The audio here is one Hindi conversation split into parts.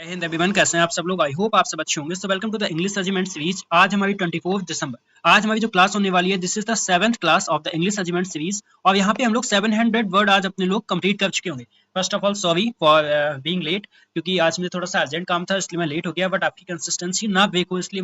जय हिंद एवरीवन, कैसे हैं आप सब लोग। आई होप आप सब अच्छे होंगे। So welcome to the English regiment series. आज हमारी 24 दिसंबर। आज हमारी जो क्लास होने वाली है, this is the 7th class of the English regiment series. और यहाँ पे हम लोग 700 वर्ड आज अपने लोग कंप्लीट कर चुके होंगे। First of all sorry for being late, क्योंकि आज मुझे थोड़ा सा अर्जेंट काम था इसलिए मैं लेट हो गया। बट आपकी कंसिस्टेंसी ना ब्रेक हो इसलिए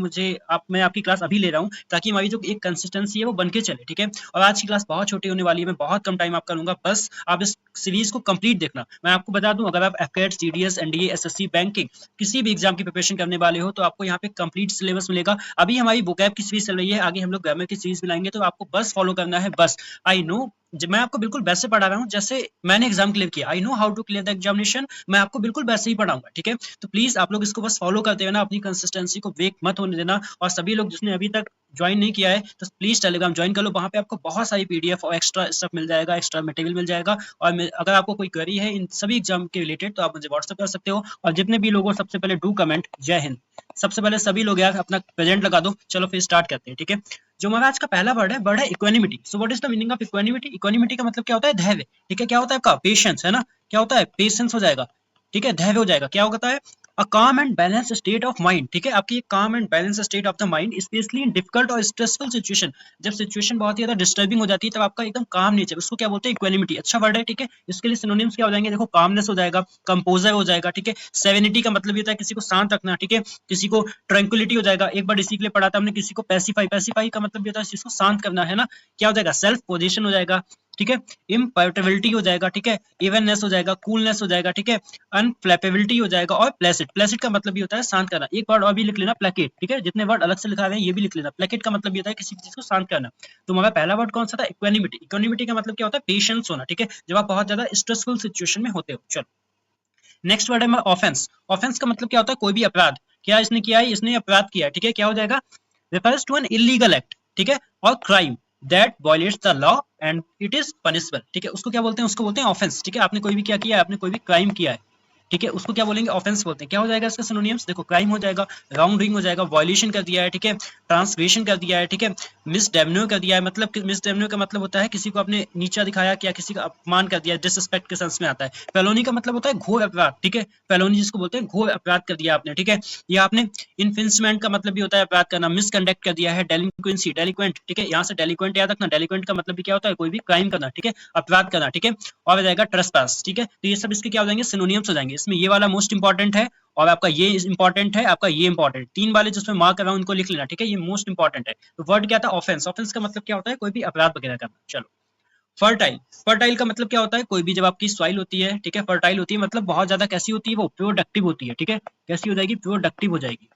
मैं आपकी क्लास अभी ले रहा हूँ, ताकि हमारी जो एक कंसिस्टेंसी है वो बन के चले। ठीक है, और आज की क्लास बहुत छोटी होने वाली है, मैं बहुत कम टाइम आपका लूंगा। बस आप इस सीरीज को कंप्लीट देखना। मैं आपको बता दूं, अगर आप एफकेट, सीडीएस, एनडीए, एसएससी, बैंकिंग किसी भी एग्जाम की प्रिपरेशन करने वाले हो तो आपको यहाँ पे कंप्लीट सिलेबस मिलेगा। अभी हमारी वोकैब की सीरीज चल रही है, आगे हम लोग ग्रामर की सीरीज भी लाएंगे, तो आपको बस फॉलो करना है। बस आई नो मैं आपको बिल्कुल वैसे पढ़ा रहा हूँ जैसे मैंने एग्जाम क्लियर किया। I know how to clear the examination. मैं आपको बिल्कुल वैसे ही पढ़ाऊंगा। ठीक है, तो प्लीज आप लोग इसको बस फॉलो करते रहना, अपनी कंसिस्टेंसी को ब्रेक मत होने देना। और सभी लोग जिसने अभी तक ज्वाइन नहीं किया है तो प्लीज टेलीग्राम ज्वाइन कर लो। वहां पे आपको बहुत सारी पीडीएफ और एक्स्ट्रा स्टफ मिल जाएगा, एक्स्ट्रा मटेरियल मिल जाएगा। और अगर आपको कोई क्वेरी है इन सभी एग्जाम के रिलेटेड तो आप मुझे व्हाट्सएप कर सकते हो। और जितने भी लोगों, सबसे पहले डू कमेंट जय हिंद। सबसे पहले सभी लोग यार अपना प्रेजेंट लगा दो। चलो फिर स्टार्ट करते हैं। ठीक है, जो हमारा आज का पहला वर्ड है equanimity. So what is the meaning of equanimity? Equanimity का मतलब क्या होता है? धैर्य। ठीक है, क्या होता है आपका? पेशेंस, है ना। क्या होता है? पेशेंस हो जाएगा। ठीक है, धैर्य हो जाएगा। क्या होता है? अ काम and balance state of mind. ठीक है, आपकी काम and balance state of the mind, specially in difficult और स्ट्रेसफुल सिचुएशन। जब सिचुएशन बहुत ही ज्यादा डिस्टर्बिंग हो जाती है तब आपका एकदम काम नेचर, उसको क्या बोलते हैं? इक्वानिमिटी। अच्छा वर्ड है। ठीक है, इसके लिए सिनोनिम्स क्या हो जाएंगे? देखो, कामनेस हो जाएगा, कंपोजर हो जाएगा। ठीक है, सेरेनिटी का मतलब ये होता है किसी को शांत रखना। ठीक है, किसी को ट्रैंक्विलिटी हो जाएगा। एक बार इसी के लिए पढ़ा था हमने, किसी को पैसिफाई। पैसिफाई का मतलब ये होता है किसी को शांत करना, है ना। क्या हो जाएगा? सेल्फ पोजीशन हो जाएगा। ठीक है, इम्पर्टेबिलिटी हो जाएगा। ठीक है, इवननेस हो जाएगा, कूलनेस हो जाएगा। ठीक है, अनफ्लैपेबिलिटी हो जाएगा। और प्लेसिड। प्लेसिड का मतलब भी होता है शांत करना। एक वर्ड और भी लिख लेना, प्लेकेट। ठीक है, जितने वर्ड अलग से लिखा हुए हैं ये भी लिख लेना। प्लेकेट का मतलब ये होता है किसी चीज को शांत करना। तो हमारा पहला वर्ड कौन सा था? इक्वानिमिटी। इक्वानिमिटी का मतलब क्या होता है? पेशेंस होना। ठीक है, जब आप बहुत ज्यादा स्ट्रेसफुल सिचुएशन में होते हो। चलो, नेक्स्ट वर्ड है ऑफेंस। ऑफेंस का मतलब क्या होता है? कोई भी अपराध। क्या इसने किया है? इसने अपराध किया है। ठीक है, क्या हो जाएगा? refers to an illegal act। ठीक है, और crime that violates the law and it is punishable. ठीक है, उसको क्या बोलते हैं? उसको बोलते हैं ऑफेंस। ठीक है, आपने कोई भी क्या किया है? आपने कोई भी क्राइम किया है। ठीक है, उसको क्या बोलेंगे? ऑफेंस बोलते हैं। क्या हो जाएगा इसका सिनोनिम्स? देखो, क्राइम हो जाएगा, रॉन्ग डूइंग हो जाएगा, वायलेशन कर दिया है। ठीक है, ट्रांसग्रेशन कर दिया है। ठीक है, मिसडेमेन्योर कर दिया है। मतलब मिसडेमेन्योर का मतलब होता है किसी को आपने नीचा दिखाया, क्या किसी का अपमान कर दिया, डिसरिस्पेक्ट के सेंस में आता है। फेलोनी का मतलब होता है घोर अपराध। ठीक है, फेलोनी जिसको बोलते हैं घोर अपराध कर दिया आपने। ठीक है, या आपने इन्फिंसमेंट का मतलब भी होता है अपराध करना, मिसकंडक्ट कर दिया है, डेलिक्वेंसी, डेलिक्वेंट। ठीक है, यहाँ से डेलिक्वेंट याद रखना। डेलिक्वेंट का मतलब भी क्या होता है? कोई भी क्राइम करना। ठीक है, अपराध करना। ठीक है, और हो जाएगा ट्रेसपास। ठीक है, तो ये सब इसके क्या हो जाएंगे? सिनोनिम्स हो जाएंगे। इसमें ये वाला मोस्ट इंपॉर्टेंट है, और आपका ये इंपॉर्टेंट है, आपका ये इंपॉर्टेंट। तीन वाले जिसमें मार्क कर रहा हूं उनको लिख लेना। ठीक है, ये मोस्ट इंपॉर्टेंट है। तो वर्ड क्या था? ऑफेंस। ऑफेंस का मतलब क्या होता है? कोई भी अपराध वगैरह करना। चलो, फर्टाइल। फर्टाइल का मतलब क्या होता है? कोई भी जब आपकी सॉइल होती है, ठीक है, फर्टाइल होती है, मतलब बहुत ज्यादा कैसी होती है? वो प्रोडक्टिव होती है। ठीक है, कैसी हो जाएगी? प्रोडक्टिव हो जाएगी।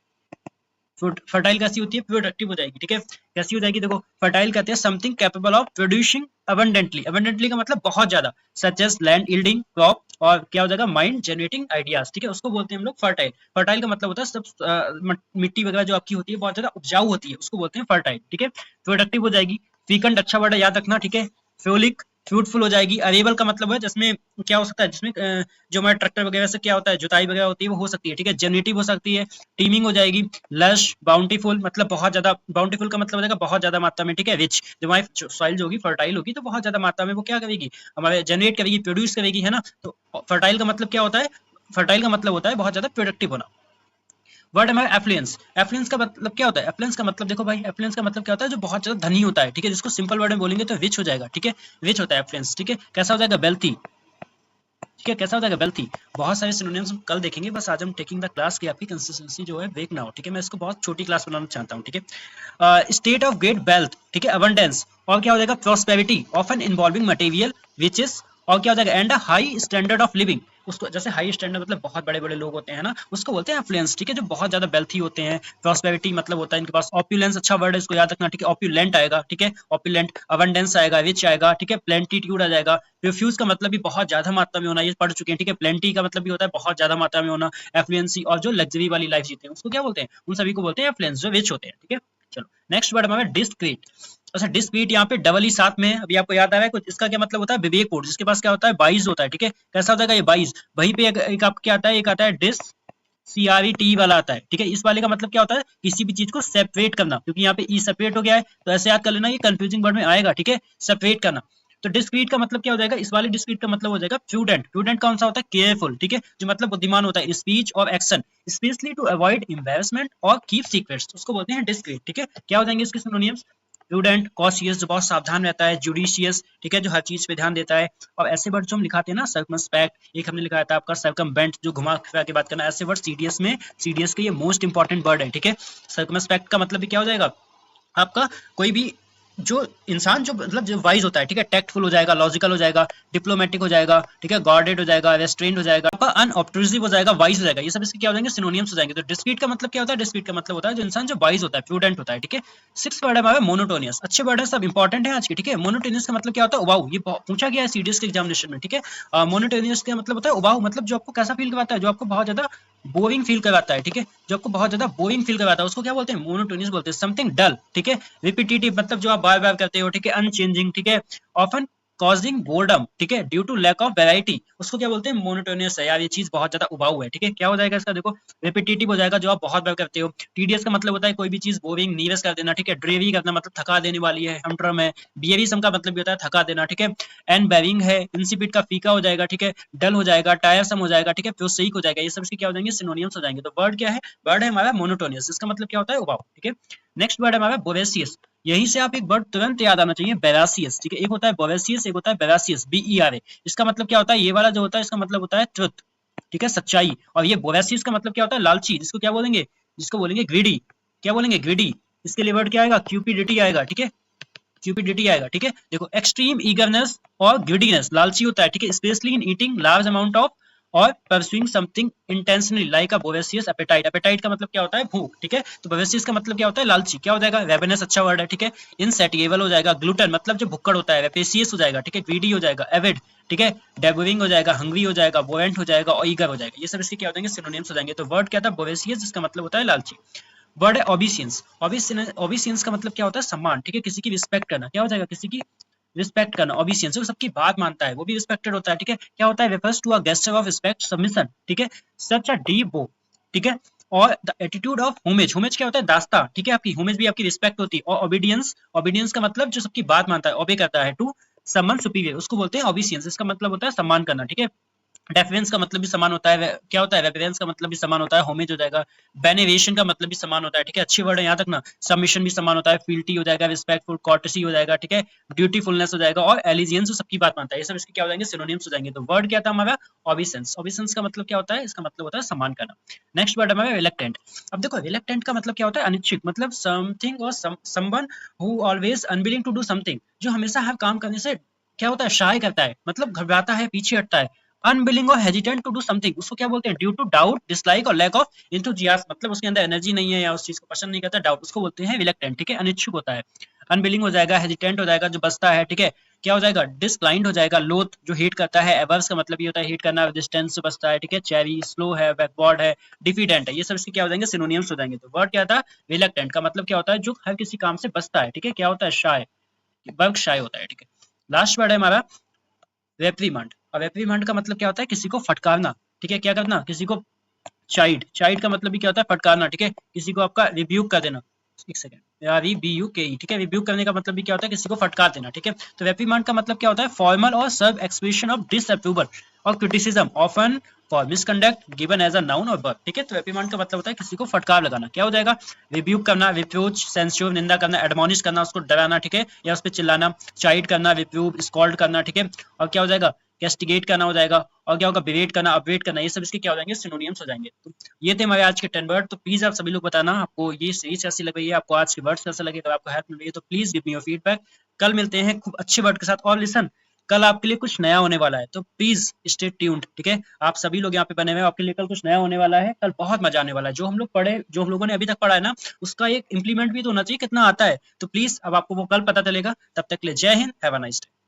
फर्टाइल कैसी होती है? प्रोडक्टिव हो जाएगी। ठीक है, कैसी हो जाएगी? देखो, फर्टाइल कहते हैं something capable of producing abundantly. Abundantly का मतलब बहुत ज्यादा, such as land yielding crop, और क्या हो जाएगा? Mind generating ideas. ठीक है, उसको बोलते हैं हम लोग फर्टाइल। फर्टाइल का मतलब होता है सब मिट्टी वगैरह जो आपकी होती है बहुत ज्यादा उपजाऊ होती है, उसको बोलते हैं फर्टाइल। ठीक है, प्रोडक्टिव हो जाएगी। फीकंड, अच्छा वर्ड है, याद रखना। ठीक है, फ्योलिक, फ्रूटफुल हो जाएगी। अरेबल का मतलब है जिसमें क्या हो सकता है? जिसमें जो हमारे ट्रैक्टर वगैरह से क्या होता है, जुताई वगैरह होती है, वो हो सकती है। ठीक है, जनरेटिव हो सकती है। टीमिंग हो जाएगी। लश, बाउंटीफुल, मतलब बहुत ज्यादा। बाउंटीफुल का मतलब हो जाएगा बहुत ज्यादा मात्रा में। ठीक है, रिच, जब हमारी सॉइल जो होगी फर्टाइल होगी तो बहुत ज्यादा मात्रा में वो क्या करेगी? हमारे जनरेट करेगी, प्रोड्यूस करेगी, है ना। तो फर्टाइल का मतलब क्या होता है? फर्टाइल का मतलब होता है बहुत ज्यादा प्रोडक्टिव होना। वर्ड हमारा एफ्लुएंस। एफ्लुएंस का मतलब क्या होता है? एफ्लुएंस का मतलब देखो भाई, एफ्लुएंस का मतलब क्या होता है? जो बहुत ज्यादा धनी होता है। ठीक है, जिसको सिंपल वर्ड में बोलेंगे तो रिच हो जाएगा। ठीक है, रिच होता है एफ्लुएंस। ठीक है, कैसा हो जाएगा? वेल्थी। ठीक है, कैसा हो जाएगा? वेल्थी। बहुत सारे सिनोनिम्स हम कल देखेंगे, बस आज हम टेकिंग द क्लास की आपकी कंसिस्टेंसी जो है ब्रेक ना हो। ठीक है, मैं इसको बहुत छोटी क्लास बनाना चाहता हूँ। ठीक है, स्टेट ऑफ ग्रेट वेल्थ। ठीक है, अबंडेंस। और क्या हो जाएगा? Prosperity, often involving material riches. और क्या हो जाएगा? And high standard of living. उसको जैसे हाई स्टैंडर्ड मतलब बहुत बड़े बड़े लोग होते हैं ना, उसको बोलते हैं एफ्लुएंस। ठीक है, जो बहुत ज्यादा वेल्थी होते हैं। प्रॉस्पेरिटी मतलब होता है इनके पास। ऑप्यूलेंस, अच्छा वर्ड है, इसको याद रखना। ठीक है, ऑप्यूलेंट आएगा। ठीक है, ऑप्यूलेंट। अबंडेंस आएगा, रिच आएगा। ठीक है, प्लेंटीट्यूड आ जाएगा। रिफ्यूज का मतलब भी बहुत ज्यादा मात्रा में होना, ये पढ़ चुके हैं। ठीक है, प्लेंटी का मतलब भी होता है बहुत ज्यादा मात्रा में होना। एफ्लुएंसी, और जो लग्जरी वाली लाइफ जीते हैं उसको क्या बोलते हैं? उन सभी को बोलते हैं एफ्लुएंस, जो रिच होते हैं। ठीक है, चलो नेक्स्ट वर्ड हमारा डिस्क्रीट। अच्छा, डिस्क्रीट यहाँ पे डबल ही साथ में है, अभी आपको याद आ रहा है कुछ? इसका क्या मतलब होता है? विवेकपूर्ण, जिसके पास क्या होता है? बाइज होता है। ठीक है, कैसा हो जाएगा? ये बाइज। वहीं पे एक आपको क्या आता है? एक आता है डिस, CRET वाला आता है। ठीक है, इस वाले का मतलब क्या होता है? किसी भी चीज को सेपरेट करना, क्योंकि यहाँ पे ई सेपरेट हो गया है तो ऐसे याद कर लेना, ये कंफ्यूजिंग वर्ड में आएगा। ठीक है, सेपरेट करना। तो डिस्क्रीट का मतलब क्या हो जाएगा, इस वाले डिस्क्रीट का मतलब हो जाएगा प्रूडेंट। प्रूडेंट कौन सा होता है, केयरफुल, ठीक है, जो मतलब बुद्धिमान होता है, स्पीच और action, specially to avoid embarrassment और कीप सीक्रेट्स, उसको बोलते हैं डिस्क्रीट, ठीक है। क्या हो जाएंगे इसके सिनोनिम्स, प्रूडेंट, कॉशियस जो बहुत सावधान रहता है, जुडिशियस, ठीक है, जो हर चीज पे ध्यान देता है, और ऐसे वर्ड जो हम लिखाते हैं ना, सर्कमस्पेक्ट, एक हमने लिखा था आपका सर्कमवेंट, जो घुमा फिरा के बात करना, ऐसे वर्ड सीडीएस में, सीडीएस के ये मोस्ट इंपॉर्टेंट वर्ड है, ठीक है। सर्कमस्पेक्ट का मतलब भी क्या हो जाएगा आपका, कोई भी जो इंसान जो मतलब जो वाइज होता है, ठीक है, टैक्टफुल हो जाएगा, लॉजिकल हो जाएगा, डिप्लोमेटिक हो जाएगा, ठीक है, गार्डेड हो जाएगा, रेस्ट्रेंड हो जाएगा, आपका अनऑब्ट्रूसिव हो जाएगा, वाइज हो जाएगा, ये सब इसके क्या हो जाएंगे, सिनोनिम्स हो जाएंगे। तो डिस्क्रीट का मतलब क्या होता है, डिस्क्रीट का मतलब होता है जो इंसान जो वाइज होता है, प्रूडेंट होता है, ठीक है। सिक्स वर्ड है हमारा मोनोटोनियस, अच्छे वर्ड है, सब इंपॉर्टेंट है आज के, ठीक है। मोनोटोनियस का मतलब क्या होता है, उबाऊ, ये पूछा गया है सीडीएस के एग्जामिनेशन में, ठीक है। मोनोटोनियस का मतलब होता है उबाऊ, मतलब जो आपको कैसा फील करवाता है, जो आपको बहुत ज्यादा बोरिंग फील करवाता है, ठीक है, जो आपको बहुत ज्यादा बोरिंग फील करवाता है, उसको क्या बोलते हैं, मोनोटोनियस बोलते हैं। समथिंग डल, ठीक है, रिपीटेटिव मतलब जो आप बार बार करते हो, ठीक है, अनचेंजिंग, ठीक है, ऑफन कॉजिंग बोर्डम, ठीक है, due to lack of variety, उसको क्या बोलते हैं, मोनोटोनियस है यार, ये चीज बहुत ज्यादा उबाऊ है, ठीक है। क्या हो जाएगा इसका, देखो, रिपीटेटिव हो जाएगा, जो आप बहुत बार करते हो। टीडीएस का मतलब होता है कोई भी चीज बोरिंग, नीरस कर देना, ठीक है। ड्रेवी करना मतलब थका देने वाली है, हमट्रम है। बियरिसम का मतलब भी होता है थका देना, ठीक है। एंड बेरिंग है, इंसिपिड का फीका हो जाएगा, ठीक है, डल हो जाएगा, टायरसम हो जाएगा, ठीक है, प्रोसेइक हो जाएगा, ये सब इसके क्या हो जाएंगे, सिनोनिम्स हो जाएंगे। तो वर्ड क्या है, वर्ड है हमारा मोनोटोनियस, इसका मतलब क्या होता है, उबाऊ, ठीक है। नेक्स्ट वर्ड है हमारा बोवेसियस, यहीं से आप एक वर्ड तुरंत याद आना चाहिए, बेरासियस, ठीक है, एक होता है बोवेसियस, एक होता है बेरासियस, BERA। इसका मतलब क्या होता है, ये वाला जो होता है इसका मतलब होता है ट्रुथ, ठीक है, सच्चाई, और ये बोवेसियस का मतलब क्या होता है, लालची, जिसको क्या बोलेंगे, जिसको बोलेंगे ग्रीडी, क्या बोलेंगे, ग्रीडी, इसके लिए वर्ड क्या आएगा, क्यूपिडिटी आएगा, ठीक है, क्यूपिडिटी आएगा, ठीक है। देखो, एक्सट्रीम ईगरनेस और ग्रीडीनेस, लालची होता है, ठीक है, specially in eating large amount of और pursuing something intentionally like a voracious appetite. Appetite का मतलब क्या होता है, भूख, ठीक है, तो बोवेसियस का मतलब क्या होता है, लालची। क्या हो जाएगा, रेवेनस, अच्छा वर्ड है, ठीक है। इनसैटिएबल हो जाएगा, ग्लूटन मतलब जो भुक्कड़ होता है, रेपेसियस हो जाएगा, ठीक है, ग्रीडी हो जाएगा, एविड, ठीक है, डेबोरिंग हो जाएगा, हंग्री हो जाएगा, बोवेंट हो जाएगा, और ईगर हो जाएगा, ये सब इसके क्या हो जाएंगे, सिनोनिम्स हो जाएंगे। तो वर्ड क्या था, बोवेसियस, जिसका मतलब होता है लालची। वर्ड है ओबीसियंस, ओबीसियंस का मतलब क्या होता है, सम्मान, ठीक है, किसी की रिस्पेक्ट करना, क्या हो जाएगा, किसी की रिस्पेक्ट करना, ओबीसियंस, वो सबकी बात मानता है, वो भी रिस्पेक्टेड होता है, ठीक है। क्या होता है, refers to a gesture of respect, submission, ठीक है, सच अ डीप बो, ठीक है, और the attitude of homage, homage क्या होता है, दास्ता, ठीक है, आपकी होमेज भी आपकी रिस्पेक्ट होती है। और ओबीडियंस, ओबीडियंस का मतलब जो सबकी बात मानता है, ओबे करता है, टू समवन सुपीरियर, उसको बोलते हैं ओबीसियंस, इसका मतलब होता है सम्मान करना, ठीक है। डेफरेंस का मतलब भी समान होता है, क्या होता है, रेफरेंस का मतलब भी समान होता है, होमेज हो जाएगा। बेनेवेशन का मतलब भी समान होता है, ठीक है, अच्छे वर्ड है यहाँ तक ना। सबमिशन भी समान होता है, फील्टी हो जाएगा, रिस्पेक्टफुल, कॉर्टेसी हो जाएगा, ठीक है, ड्यूटीफुलनेस हो जाएगा, और एलिजियंस सबकी बात मानता है, ये सब इसके क्या हो जाएंगे, सिनोनिम्स हो जाएंगे। तो वर्ड क्या था हमारा, ओबिसेंस, ओबिसेंस का मतलब क्या होता है, इसका मतलब होता है सम्मान करना। नेक्स्ट वर्ड हमारा रिलक्टेंट। अब देखो, रिलक्टेंट का मतलब क्या होता है, अनिच्छुक, मतलब समथिंग और someone who always unwilling to do something, जो हमेशा हर काम करने से क्या होता है, शाय करता है, मतलब घबराता है, पीछे हटता है। अनविलिंग और हेजिटेंट टू डू समथिंग, उसको क्या बोलते हैं, ड्यू टू डाउट, डिसलाइक और लैक ऑफ एंथुसियाज्म, मतलब उसके अंदर एनर्जी नहीं है या उस चीज को पसंद नहीं करता, डाउट, उसको बोलते हैं रिलक्टेंट, ठीक है, अनिच्छुक होता है। अनविलिंग हो जाएगा, हेजिटेंट हो जाएगा, जो बसता है, ठीक है, क्या हो जाएगा, डिसक्लाइंड हो जाएगा, लोथ, जो हेट करता है, एवर्स का मतलब ये होता है हेट करना, रेजिस्टेंस से बसता है, ठीक है, चेरी, स्लो है, बैकवर्ड है, डिफिडेंट है, ये सब इसके क्या हो जाएंगे, सिनोनिम्स हो जाएंगे। तो वर्ड क्या था, रिलक्टेंट का मतलब क्या होता है, जो हर किसी काम से बसता है, ठीक है, क्या होता है, शाय, वर्क शाय होता है, ठीक है। लास्ट वर्ड है हमारा रेप्रीमांड। और रेप्रीमांड का मतलब क्या होता है, किसी को फटकारना, ठीक है, क्या करना, किसी को चाइड, चाइड का मतलब भी क्या होता है, फटकारना, ठीक है, किसी को आपका रिब्यूक कर देना, एक सेकंड, REBUKE, ठीक है, रिब्यूक करने का मतलब भी क्या होता है, किसी को फटकार देना, ठीक है। तो रेप्रीमांड का मतलब क्या होता है, फॉर्मल और सर्व एक्सप्रेशन ऑफ डिसअप्रूवल और criticism often for misconduct given as a noun और वर्ब, ठीक है। तो रेप्रीमांड का मतलब होता है किसी को फटकार लगाना, क्या हो जाएगा, रिब्यूक करना, रिप्रोच, सेंस्योर, निंदा करना, एडमोनिश करना, उसको डराना, ठीक है, या उस पर चिल्लाना, चाइड करना, रिप्रूव, स्कॉल्ड करना, ठीक है, और क्या हो जाएगा, कैस्टिगेट करना हो जाएगा, और क्या होगा, बिरेट करना, अपवेट करना, ये सब इसके क्या हो जाएंगे, सिनोनिम्स हो जाएंगे। तो ये थे हमारे आज के 10 वर्ड। तो प्लीज आप सभी लोग बताना आपको ये सीरीज कैसी लग रही है, आपको आज के वर्ड्स कैसे लगे, अगर आपको हेल्प मिल रही है तो please give me your feedback. कल मिलते हैं खूब अच्छे वर्ड के साथ। और लिसन, कल आपके लिए कुछ नया होने वाला है, तो प्लीज स्टे ट्यून्ड, ठीक है, आप सभी लोग यहाँ पे बने हुए, आपके लिए कल कुछ नया होने वाला है, कल बहुत मजा आने वाला है। जो हम लोग पढ़े, जो हम लोगों ने अभी तक पढ़ा है ना, उसका एक इंप्लीमेंट भी तो होना चाहिए, कितना आता है, तो प्लीज अब आपको वो कल पता चलेगा। तब तक के लिए जय Hind, have a nice day.